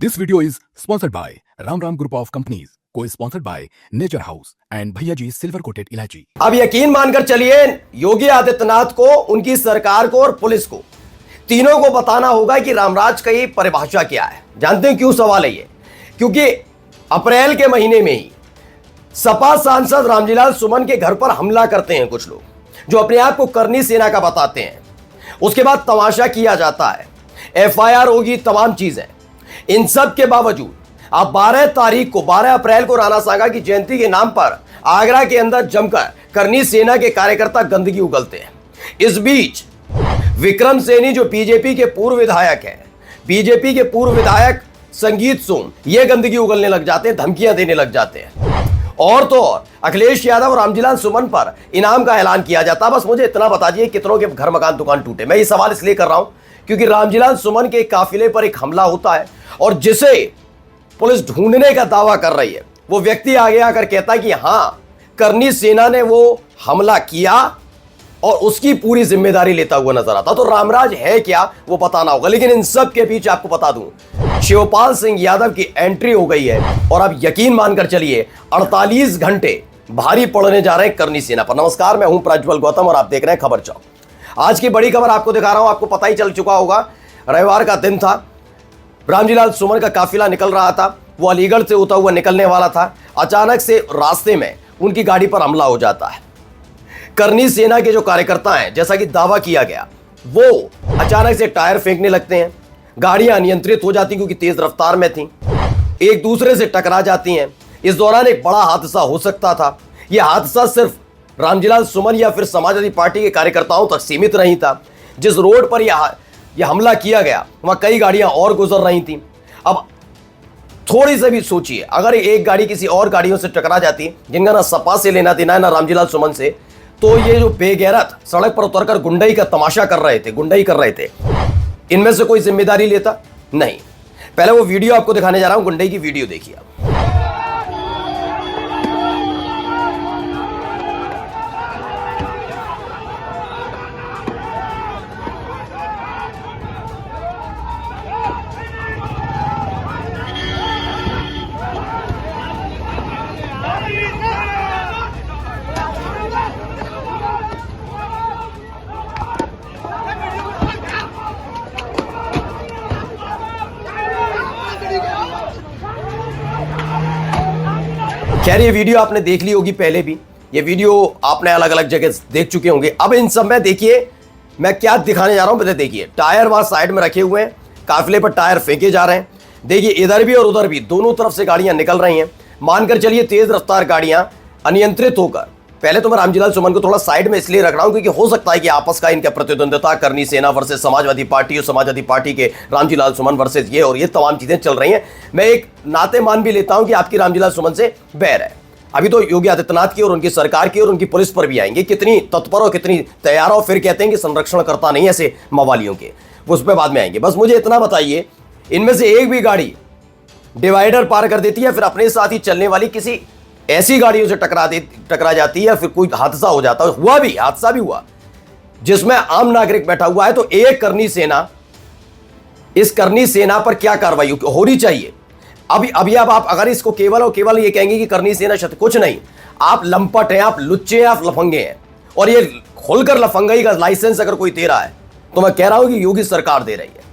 This video is sponsored by Ram Ram Group of Companies, co-sponsored by Nature House and भैया G silver coated इलायची। अब यकीन मानकर चलिए, योगी आदित्यनाथ को, उनकी सरकार को और पुलिस को, तीनों को बताना होगा कि रामराज की परिभाषा क्या है। जानते हैं क्यों सवाल है ये? क्योंकि अप्रैल के महीने में ही सपा सांसद रामजीलाल सुमन के घर पर हमला करते हैं कुछ लोग, जो अपने आप को करनी सेना का बताते हैं। उसके बाद तमाशा किया जाता है, एफआईआर होगी, तमाम चीजें। इन सब के बावजूद अब 12 अप्रैल को राणा सांगा की जयंती के नाम पर आगरा के अंदर जमकर करनी सेना के कार्यकर्ता गंदगी उगलते हैं। इस बीच विक्रम सैनी, जो बीजेपी के पूर्व विधायक हैं, बीजेपी के पूर्व विधायक संगीत सोम, ये गंदगी उगलने लग जाते हैं, धमकियां देने लग जाते हैं। और तो और अखिलेश यादव और रामजीलाल सुमन पर इनाम का ऐलान किया जाता। बस मुझे इतना बता दीजिए, कितनों के घर मकान दुकान टूटे? मैं ये सवाल इसलिए कर रहा हूं क्योंकि रामजीलाल सुमन के काफिले पर एक हमला होता है और जिसे पुलिस ढूंढने का दावा कर रही है, वो व्यक्ति आगे आकर कहता है कि हां, करनी सेना ने वो हमला किया और उसकी पूरी जिम्मेदारी लेता हुआ नजर आता। तो रामराज है क्या, वो बताना होगा। लेकिन इन सब के बीच आपको बता दूं, शिवपाल सिंह यादव की एंट्री हो गई है और अब यकीन मानकर चलिए 48 घंटे भारी पड़ने जा रहे हैं करनी सेना पर। नमस्कार, मैं हूं प्रज्वल गौतम और आप देख रहे हैं खबर चौक। आज की बड़ी खबर आपको दिखा रहा हूं। आपको पता ही चल चुका होगा, रविवार का दिन था, रामजीलाल सुमन का काफिला निकल रहा था, वो अलीगढ़ से होता हुआ निकलने वाला था। अचानक से रास्ते में उनकी गाड़ी पर हमला हो जाता है। करनी सेना के जो कार्यकर्ता हैं, जैसा कि दावा किया गया, वो अचानक से टायर फेंकने लगते हैं। गाड़ियां अनियंत्रित हो जाती क्योंकि तेज रफ्तार में थी, एक दूसरे से टकरा जाती हैं। इस दौरान एक बड़ा हादसा हो सकता था। यह हादसा सिर्फ रामजीलाल सुमन या फिर समाजवादी पार्टी के कार्यकर्ताओं तक सीमित नहीं था। जिस रोड पर यह हमला किया गया, वहां कई गाड़ियां और गुजर रही थी। अब थोड़ी सी भी सोचिए, अगर एक गाड़ी किसी और गाड़ियों से टकरा जाती, जिनका ना सपा से लेना देना है ना रामजीलाल सुमन से, तो ये जो बेगैरत सड़क पर उतरकर गुंडई का तमाशा कर रहे थे, इनमें से कोई जिम्मेदारी लेता? नहीं। पहले वो वीडियो आपको दिखाने जा रहा हूं, गुंडई की वीडियो देखिए आप। खैर, ये वीडियो आपने देख ली होगी पहले भी, ये वीडियो आपने अलग अलग जगह देख चुके होंगे। अब इन सब में देखिए मैं क्या दिखाने जा रहा हूं। पहले देखिए, टायर वहां साइड में रखे हुए हैं, काफिले पर टायर फेंके जा रहे हैं। देखिए, इधर भी और उधर भी दोनों तरफ से गाड़ियां निकल रही हैं। मानकर चलिए तेज रफ्तार गाड़ियां अनियंत्रित होकर, पहले तो मैं रामजीलाल सुमन को थोड़ा साइड में इसलिए रख रहा हूं क्योंकि हो सकता है कि आपस का इनका प्रतिद्वंदिता, करनी सेना वर्सेस समाजवादी पार्टी और समाजवादी पार्टी के रामजीलाल सुमन वर्सेस ये, और ये तमाम चीजें चल रही हैं। मैं एक नाते मान भी लेता हूं कि आपकी रामजीलाल सुमन से बैर है। अभी तो योगी आदित्यनाथ की और उनकी सरकार की और उनकी पुलिस पर भी आएंगे, कितनी तत्पर और कितनी तैयार हो। फिर कहते हैं कि संरक्षण करता नहीं ऐसे मवालियों के, उस पर बाद में आएंगे। बस मुझे इतना बताइए, इनमें से एक भी गाड़ी डिवाइडर पार कर देती है, फिर अपने साथ ही चलने वाली किसी ऐसी गाड़ियों से टकरा जाती है, या फिर कोई हादसा हो जाता है। हादसा भी हुआ जिसमें आम नागरिक बैठा हुआ है। तो एक करनी सेना, इस करनी सेना पर क्या कार्रवाई होनी चाहिए? अभी आप अगर इसको केवल और केवल ये कहेंगे कि करनी सेना कुछ नहीं, आप लंपट हैं, आप लुच्चे हैं, आप लफंगे हैं। और ये खुलकर लफंगाई का लाइसेंस अगर कोई दे रहा है तो मैं कह रहा हूं कि योगी सरकार दे रही है।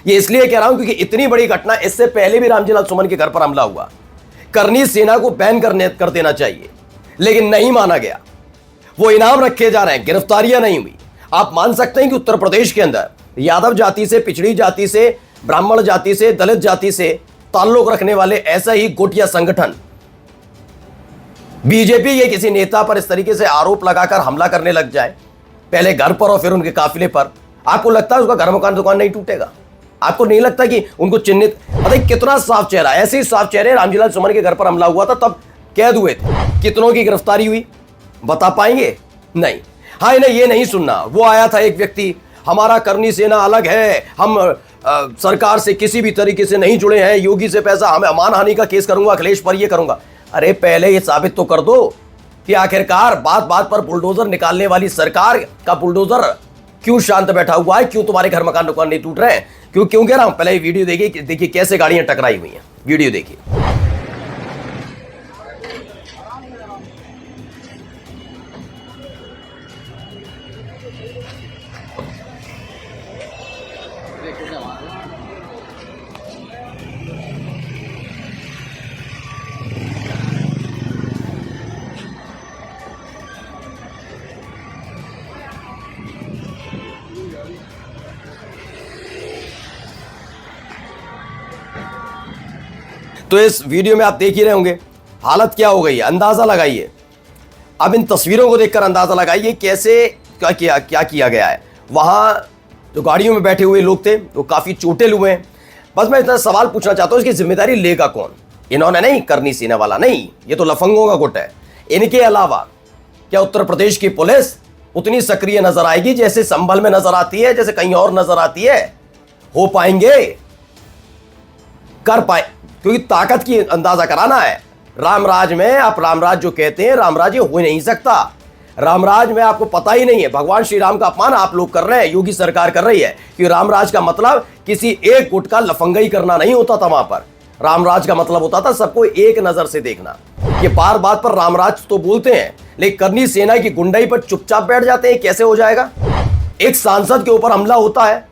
ये इसलिए कह रहा हूं क्योंकि इतनी बड़ी घटना, इससे पहले भी रामजीलाल सुमन के घर पर हमला हुआ। करनी सेना को बैन कर देना चाहिए, लेकिन नहीं माना गया। वो इनाम रखे जा रहे हैं, गिरफ्तारियां नहीं हुई। आप मान सकते हैं कि उत्तर प्रदेश के अंदर यादव जाति से, पिछड़ी जाति से, ब्राह्मण जाति से, दलित जाति से ताल्लुक रखने वाले ऐसा ही गुट या संगठन बीजेपी के किसी नेता पर इस तरीके से आरोप लगाकर हमला करने लग जाए, पहले घर पर और फिर उनके काफिले पर, आपको लगता है उसका घर मकान दुकान नहीं टूटेगा? आपको नहीं लगता कि उनको चिन्हित, अरे कितना साफ चेहरा, ऐसे ही साफ चेहरे रामजीलाल सुमन के घर पर हमला हुआ था, तब कैद हुए थे। कितनों की गिरफ्तारी हुई बता पाएंगे? नहीं। हाँ, इन्हें ये नहीं सुनना। वो आया था एक व्यक्ति, हमारा करनी सेना अलग है, हम सरकार से किसी भी तरीके से नहीं जुड़े हैं, योगी से पैसा, हमें मानहानि का केस करूंगा, अखिलेश पर ये करूंगा। अरे पहले ये साबित तो कर दो कि आखिरकार बात बात पर बुलडोजर निकालने वाली सरकार का बुलडोजर क्यों शांत बैठा हुआ है? क्यों तुम्हारे घर मकान दुकान नहीं टूट रहे हैं? क्यों कह रहा हूं, पहले ये वीडियो देखिए, देखिए कैसे गाड़ियां टकराई हुई हैं, वीडियो देखिए। तो इस वीडियो में आप देख ही रहे होंगे हालत क्या हो गई है, अंदाजा लगाइए। अब इन तस्वीरों को देखकर अंदाजा लगाइए कैसे क्या किया गया है। वहां जो गाड़ियों में बैठे हुए लोग थे वो काफी चोटिल हुए हैं। बस मैं इतना सवाल पूछना चाहता हूं, इसकी जिम्मेदारी लेगा कौन? इन्होंने नहीं, करनी सेना वाला नहीं, ये तो लफंगों का गुट है। इनके अलावा क्या उत्तर प्रदेश की पुलिस उतनी सक्रिय नजर आएगी जैसे संभल में नजर आती है, जैसे कहीं और नजर आती है? हो पाएंगे? कर पाए? क्योंकि ताकत की अंदाजा कराना है। रामराज में आप रामराज जो कहते हैं, रामराज ये हो ही नहीं सकता। रामराज में आपको पता ही नहीं है, भगवान श्री राम का अपमान आप लोग कर रहे हैं, योगी सरकार कर रही है। कि रामराज का मतलब किसी एक गुट का लफंगाई करना नहीं होता था। वहां पर रामराज का मतलब होता था सबको एक नजर से देखना। ये बार बात पर रामराज तो बोलते हैं, लेकिन करनी सेना की गुंडाई पर चुपचाप बैठ जाते हैं। कैसे हो जाएगा? एक सांसद के ऊपर हमला होता है,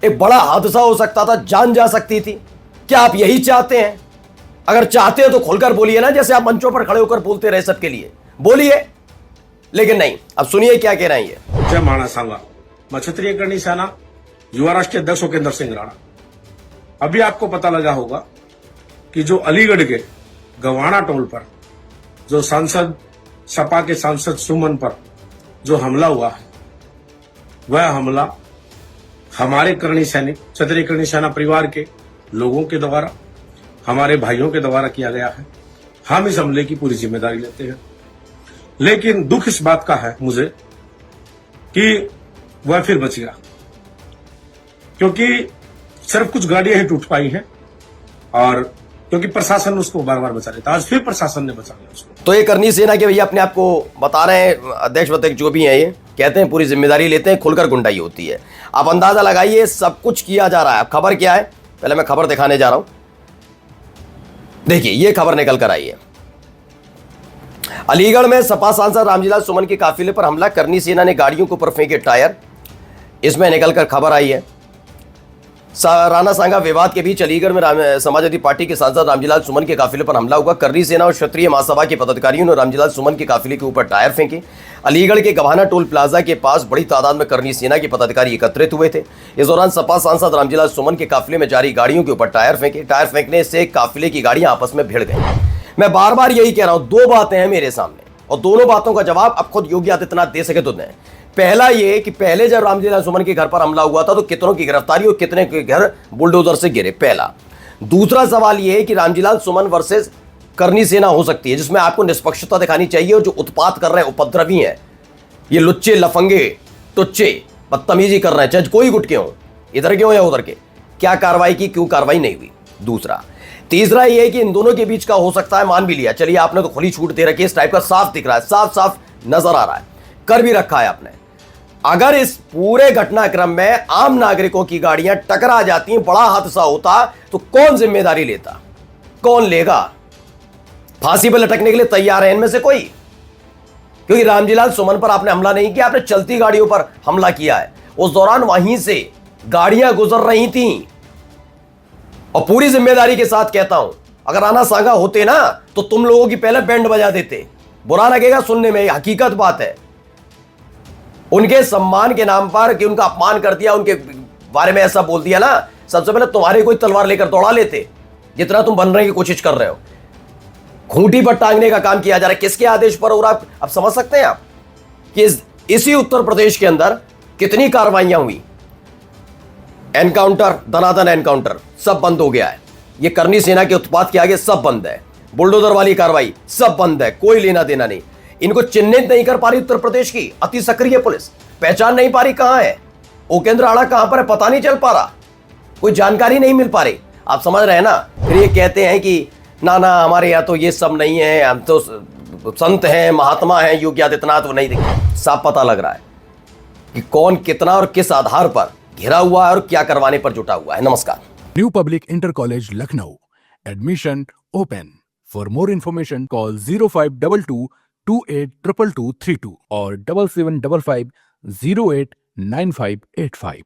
एक बड़ा हादसा हो सकता था, जान जा सकती थी। क्या आप यही चाहते हैं? अगर चाहते हैं तो खुलकर बोलिए ना, जैसे आप मंचों पर खड़े होकर बोलते रहे सबके लिए, बोलिए। लेकिन नहीं, अब सुनिए क्या कह रहे हैं ये। जय महाराज सांगा, मैं क्षत्रिय करनी सेना युवा राष्ट्रीय अध्यक्ष उपेंद्र सिंह राणा। अभी आपको पता लगा होगा कि जो अलीगढ़ के गवाना टोल पर जो सांसद सपा के सांसद सुमन पर जो हमला हुआ है, वह हमला हमारे करणी सैनिक क्षत्रिय करणी सेना परिवार के लोगों के द्वारा, हमारे भाइयों के द्वारा किया गया है। हम इस हमले की पूरी जिम्मेदारी लेते हैं। लेकिन दुख इस बात का है मुझे कि वह फिर बच गया, क्योंकि सिर्फ कुछ गाड़ियां ही टूट पाई हैं और क्योंकि प्रशासन उसको बार बार बचा लेता। आज फिर प्रशासन ने बचा लिया उसको। तो ये करनी सेना के भैया अपने आप को बता रहे हैं, अध्यक्ष वध्यक्ष जो भी हैं, ये कहते हैं पूरी जिम्मेदारी लेते हैं, खुलकर गुंडाई होती है। आप अंदाजा लगाइए सब कुछ किया जा रहा है। अब खबर क्या है, पहले मैं खबर दिखाने जा रहा हूं। देखिए ये खबर निकल कर आई है। अलीगढ़ में सपा सांसद रामजीलाल सुमन के काफिले पर हमला, करनी सेना ने गाड़ियों के ऊपर फेंके टायर। इसमें निकलकर खबर आई है। राणा सांगा विवाद के बीच अलीगढ़ में समाजवादी पार्टी के सांसद रामजीलाल सुमन के काफिले पर हमला हुआ। करनी सेना और क्षत्रिय महासभा के पदाधिकारियों ने रामजीलाल सुमन के काफिले के ऊपर टायर फेंके। अलीगढ़ के गवाना टोल प्लाजा के पास बड़ी तादाद में करनी सेना के पदाधिकारी एकत्रित हुए थे। इस दौरान सपा सांसद रामजीलाल सुमन के काफिले में जारी गाड़ियों के ऊपर टायर फेंके। टायर फेंकने से काफिले की गाड़ियां आपस में भिड़ गई। मैं बार बार यही कह रहा हूं, दो बातें हैं मेरे सामने और दोनों बातों का जवाब अब खुद योगी आदित्यनाथ दे सके तो दें। पहला ये कि पहले जब रामजीलाल सुमन के घर पर हमला हुआ था तो कितनों की गिरफ्तारी और कितने के घर बुलडोजर से गिरे, पहला। दूसरा सवाल ये है कि रामजीलाल सुमन वर्सेस करनी सेना हो सकती है, जिसमें आपको निष्पक्षता दिखानी चाहिए। और जो उत्पात कर रहे हैं, उपद्रवी हैं, ये लुच्चे लफंगे टुच्चे बदतमीजी कर रहे हैं, चाहे कोई गुट के हो, इधर के हो या उधर के, क्या कार्रवाई की, क्यों कार्रवाई नहीं हुई? दूसरा। तीसरा ये है कि इन दोनों के बीच का हो सकता है, मान भी लिया, चलिए आपने तो खुली छूट दे रखी है, इस टाइप का साफ दिख रहा है, साफ साफ नजर आ रहा है, कर भी रखा है आपने। अगर इस पूरे घटनाक्रम में आम नागरिकों की गाड़ियां टकरा जाती, बड़ा हादसा होता, तो कौन जिम्मेदारी लेता, कौन लेगा? फांसी पर लटकने के लिए तैयार है इनमें से कोई? क्योंकि रामजीलाल सुमन पर आपने हमला नहीं किया, आपने चलती गाड़ियों पर हमला किया है। उस दौरान वहीं से गाड़ियां गुजर रही थीं। और पूरी जिम्मेदारी के साथ कहता हूं, अगर राणा सांगा होते ना तो तुम लोगों की पहले बैंड बजा देते। बुरा लगेगा सुनने में, हकीकत बात है। उनके सम्मान के नाम पर कि उनका अपमान कर दिया, उनके बारे में ऐसा बोल दिया ना, सबसे पहले तुम्हारे कोई तलवार लेकर दौड़ा लेते, जितना तुम बनने की कोशिश कर रहे हो। खूंटी पर टांगने का काम किया जा रहा है, किसके आदेश पर हो रहा है? अब समझ सकते हैं आप कि इसी उत्तर प्रदेश के अंदर कितनी कार्रवाइयां हुई। एनकाउंटर, दनादन एनकाउंटर, सब बंद हो गया है। ये करनी सेना के उत्पात के आगे सब बंद है। बुलडोजर वाली कार्रवाई सब बंद है, कोई लेना देना नहीं। इनको चिन्हित नहीं कर पा रही उत्तर प्रदेश की अति सक्रिय पुलिस, पहचान नहीं पा रही कहां है उपेंद्र राणा, कहां पर है पता नहीं चल पा रहा, कोई जानकारी नहीं मिल पा रही। आप समझ रहे हैं ना? फिर ये कहते हैं कि ना ना हमारे यहाँ तो ये सब नहीं है, हम तो संत हैं, महात्मा हैं, योगी आदित्यनाथ, वो नहीं दिखे। साफ पता लग रहा है कि कौन कितना और किस आधार पर घिरा हुआ है और क्या करवाने पर जुटा हुआ है। नमस्कार। New Public Inter College Lucknow. Admission open. For more information, call 0522 282232 or 7755 089585.